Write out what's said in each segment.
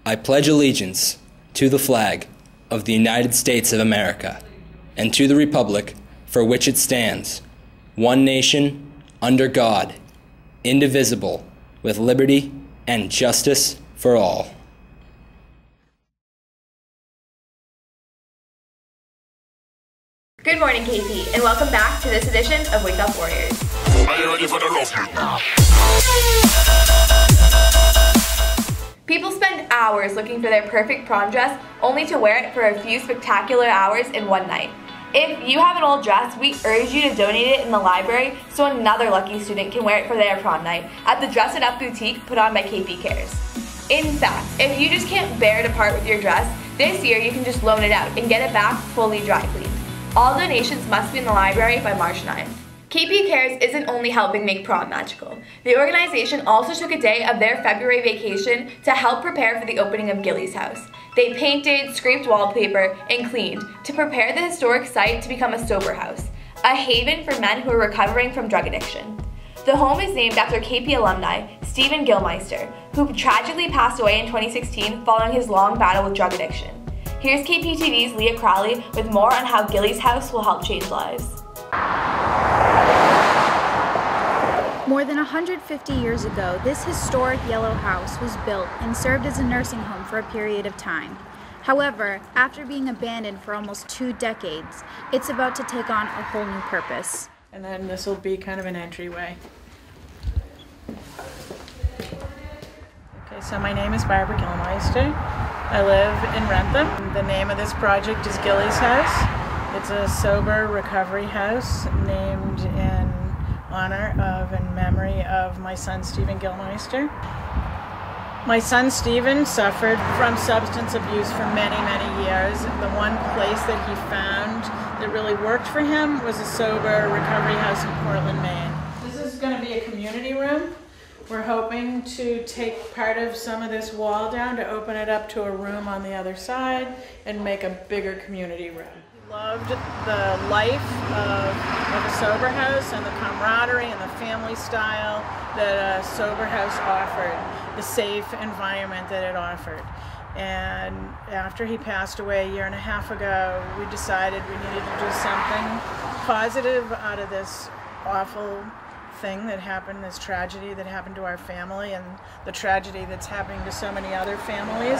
I pledge allegiance to the flag of the United States of America and to the republic for which it stands, one nation, under God, indivisible, with liberty and justice for all. Good morning, KP, and welcome back to this edition of Wake Up Warriors. Are you ready for the rough? People spend hours looking for their perfect prom dress, only to wear it for a few spectacular hours in one night. If you have an old dress, we urge you to donate it in the library so another lucky student can wear it for their prom night at the Dress It Up boutique put on by KP Cares. In fact, if you just can't bear to part with your dress, this year you can just loan it out and get it back fully dry cleaned. All donations must be in the library by March 9th. KP Cares isn't only helping make prom magical. The organization also took a day of their February vacation to help prepare for the opening of Gilly's house. They painted, scraped wallpaper, and cleaned to prepare the historic site to become a sober house, a haven for men who are recovering from drug addiction. The home is named after KP alumni Stephen Gilmeister, who tragically passed away in 2016 following his long battle with drug addiction. Here's KPTV's Leah Crowley with more on how Gilly's house will help change lives. More than 150 years ago, this historic yellow house was built and served as a nursing home for a period of time. However, after being abandoned for almost 2 decades, it's about to take on a whole new purpose. And then this will be kind of an entryway. Okay, so my name is Barbara Gilmeister. I live in Rentham. The name of this project is Gilly's House. It's a sober recovery house named in honor of and memory of my son Stephen Gilmeister. My son Stephen suffered from substance abuse for many, many years. The one place that he found that really worked for him was a sober recovery house in Portland, Maine. This is going to be a community room. We're hoping to take part of some of this wall down to open it up to a room on the other side and make a bigger community room. Loved the life of a sober house and the camaraderie and the family style that a sober house offered, the safe environment that it offered. And after he passed away a year and a half ago, we decided we needed to do something positive out of this awful thing that happened, this tragedy that happened to our family and the tragedy that's happening to so many other families,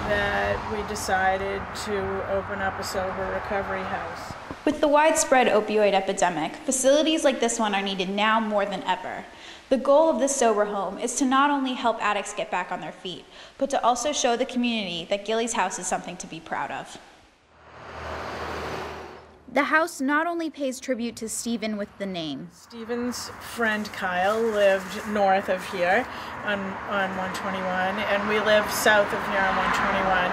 that we decided to open up a sober recovery house. With the widespread opioid epidemic, facilities like this one are needed now more than ever. The goal of this sober home is to not only help addicts get back on their feet, but to also show the community that Gilly's house is something to be proud of. The house not only pays tribute to Stephen with the name. Stephen's friend Kyle lived north of here on 121, and we live south of here on 121.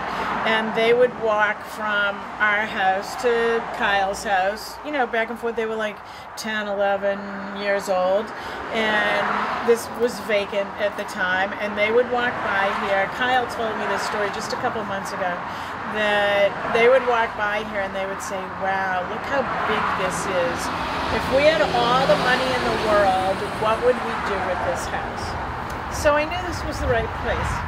And they would walk from our house to Kyle's house, you know, back and forth. They were like 10, 11 years old, and this was vacant at the time. And they would walk by here. Kyle told me this story just a couple months ago, that they would walk by here and they would say, wow, look how big this is. If we had all the money in the world, what would we do with this house? So I knew this was the right place.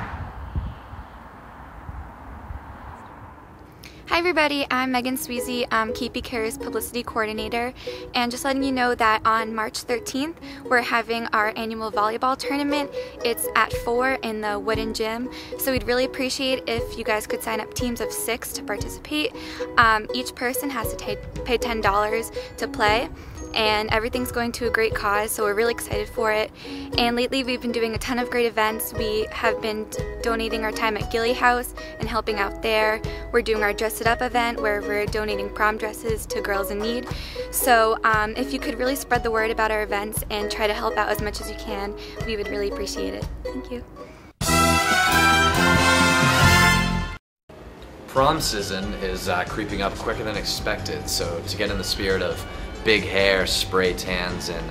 Hi everybody, I'm Megan SWEZEY, KP Cares Publicity Coordinator, and just letting you know that on March 13th we're having our annual volleyball tournament. It's at 4 in the wooden gym, so we'd really appreciate if you guys could sign up teams of 6 to participate. Each person has to pay $10 to play, and everything's going to a great cause, so we're really excited for it. And lately we've been doing a ton of great events. We have been donating our time at Gilly House and helping out there. We're doing our Dress It Up event where we're donating prom dresses to girls in need. So if you could really spread the word about our events and try to help out as much as you can, we would really appreciate it. Thank you. Prom season is creeping up quicker than expected, so to get in the spirit of big hair, spray tans, and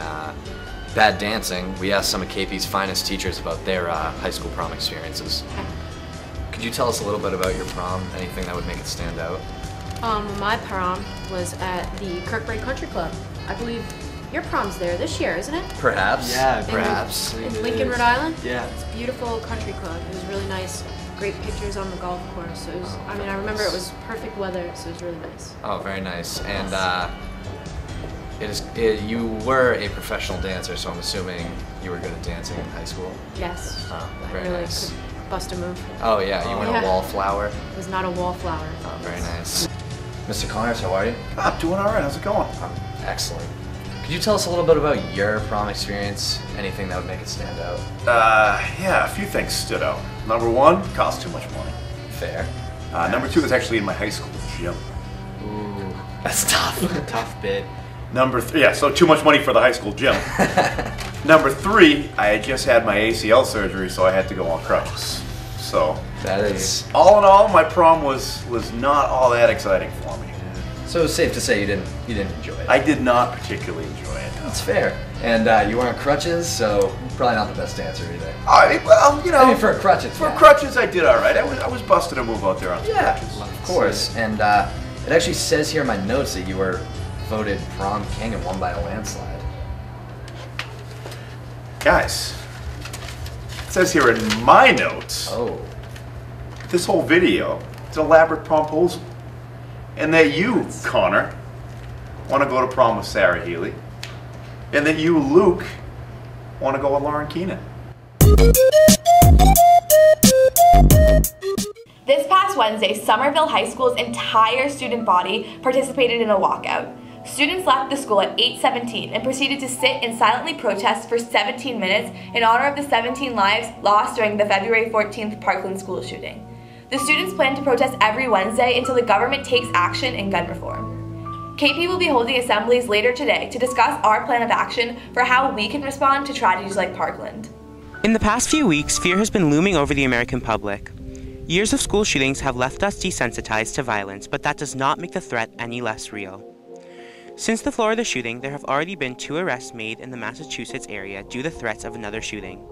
bad dancing, we asked some of KP's finest teachers about their high school prom experiences. Could you tell us a little bit about your prom? Anything that would make it stand out? My prom was at the Kirkbride Country Club. I believe your prom's there this year, isn't it? Perhaps. Yeah, perhaps. In Lincoln, Rhode Island? Yeah. It's a beautiful country club. It was really nice. great pictures on the golf course. So it was, I mean, I remember it was perfect weather, so it was really nice. Oh, very nice. And you were a professional dancer, so I'm assuming you were good at dancing in high school? Yes. Oh, I very really nice. could bust a move. Oh yeah, you weren't a wallflower? It was not a wallflower. Oh, very nice. Mr. Connors, how are you? I'm doing all right. How's it going? Excellent. Could you tell us a little bit about your prom experience? Anything that would make it stand out? Yeah, a few things stood out. Number one, cost too much money. Fair. Number two, was actually in my high school gym. Ooh, that's tough. Tough bid. Number three, yeah, so too much money for the high school gym. Number three, I had just had my ACL surgery, so I had to go on crutches. So that is all in all, my prom was not all that exciting for me. So it's safe to say you didn't enjoy it. I did not particularly enjoy it. No. That's fair. And you were on crutches, so probably not the best dancer either. Well, you know, I mean, for crutches. For crutches, I did all right. I was busted a move out there on crutches. Of course. And it actually says here in my notes that you were voted prom king and won by a landslide. Guys, it says here in my notes, this whole video is an elaborate promposal. And that you, Connor, want to go to prom with Sarah Healy. And that you, Luke, want to go with Lauren Keenan. This past Wednesday, Somerville High School's entire student body participated in a walkout. Students left the school at 8:17 and proceeded to sit and silently protest for 17 minutes in honor of the 17 lives lost during the February 14th Parkland school shooting. The students plan to protest every Wednesday until the government takes action in gun reform. KP will be holding assemblies later today to discuss our plan of action for how we can respond to tragedies like Parkland. In the past few weeks, fear has been looming over the American public. Years of school shootings have left us desensitized to violence, but that does not make the threat any less real. Since the Florida shooting, there have already been 2 arrests made in the Massachusetts area due to threats of another shooting.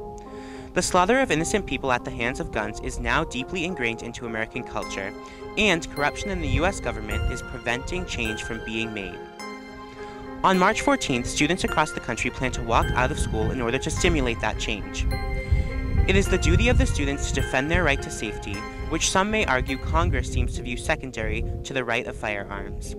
The slaughter of innocent people at the hands of guns is now deeply ingrained into American culture, and corruption in the U.S. government is preventing change from being made. On March 14th, students across the country plan to walk out of school in order to stimulate that change. It is the duty of the students to defend their right to safety, which some may argue Congress seems to view secondary to the right of firearms.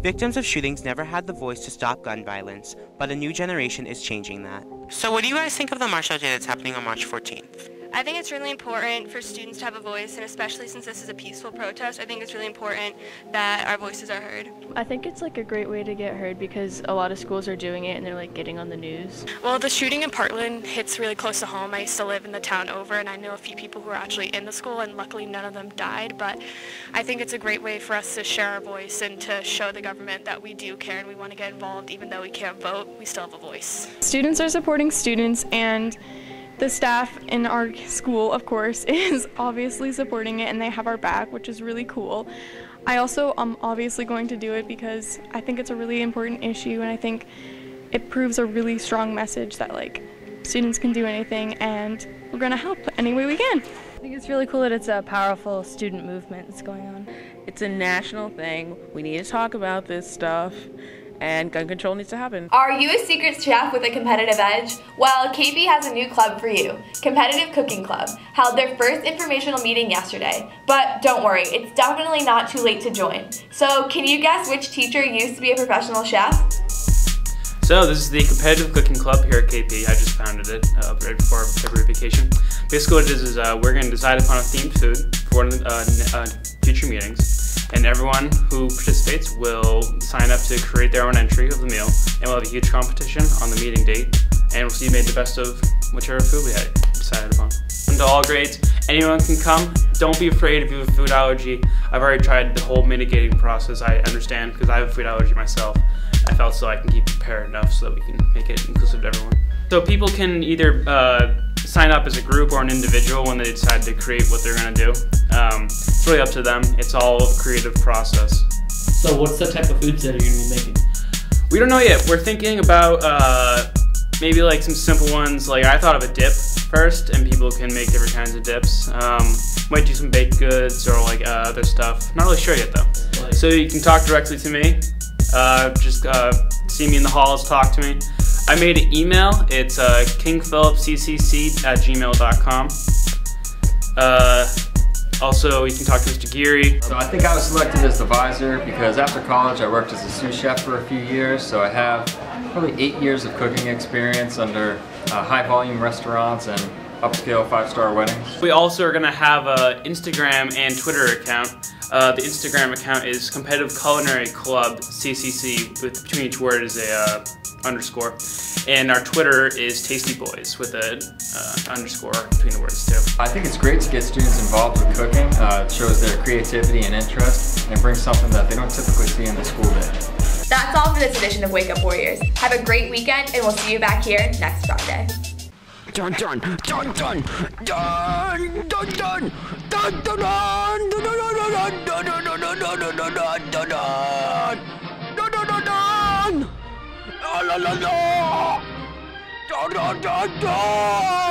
Victims of shootings never had the voice to stop gun violence, but a new generation is changing that. So what do you guys think of the march out day that's happening on March 14th? I think it's really important for students to have a voice, and especially since this is a peaceful protest, I think it's really important that our voices are heard. I think it's like a great way to get heard because a lot of schools are doing it and they're like getting on the news. Well, the shooting in Parkland hits really close to home. I used to live in the town over, and I know a few people who were actually in the school, and luckily none of them died, but I think it's a great way for us to share our voice and to show the government that we do care and we want to get involved. Even though we can't vote, we still have a voice. Students are supporting students, and the staff in our school, of course, is obviously supporting it, and they have our back, which is really cool. I also am obviously going to do it because I think it's a really important issue, and I think it proves a really strong message that like students can do anything, and we're going to help any way we can. I think it's really cool that it's a powerful student movement that's going on. It's a national thing. We need to talk about this stuff, and gun control needs to happen. Are you a secret chef with a competitive edge? Well, KP has a new club for you, Competitive Cooking Club, held their first informational meeting yesterday. But don't worry, it's definitely not too late to join. So can you guess which teacher used to be a professional chef? So this is the Competitive Cooking Club here at KP. I just founded it right before February vacation. Basically what it is we're going to decide upon a themed food for one of the future meetings. And everyone who participates will sign up to create their own entry of the meal, and we'll have a huge competition on the meeting date, and we'll see who made the best of whichever food we had decided upon. And to all grades, anyone can come. Don't be afraid if you have a food allergy. I've already tried the whole mitigating process. I understand because I have a food allergy myself. I felt so I can keep prepared enough so that we can make it inclusive to everyone. So people can either sign up as a group or an individual when they decide to create what they're going to do. It's really up to them. It's all a creative process. So what's the type of foods that you're going to be making? We don't know yet. We're thinking about maybe like some simple ones. Like I thought of a dip first, and people can make different kinds of dips. Might do some baked goods or like other stuff. Not really sure yet though. Like, so you can talk directly to me. Just see me in the halls, talk to me. I made an email. It's kingphillipsccc@gmail.com. Also, you can talk to Mr. Geary. So I think I was selected as the visor because after college I worked as a sous chef for a few years, so I have probably 8 years of cooking experience under high volume restaurants and upscale 5-star weddings. We also are going to have an Instagram and Twitter account. The Instagram account is Competitive Culinary Club CCC, with between each word is a underscore. And our Twitter is Tasty Boys with an underscore between the words too. I think it's great to get students involved with cooking. It shows their creativity and interest and brings something that they don't typically see in the school day. That's all for this edition of Wake Up Warriors. Have a great weekend and we'll see you back here next Friday. Dun dun dun dun dun dun dun dun dun dun dun dun dun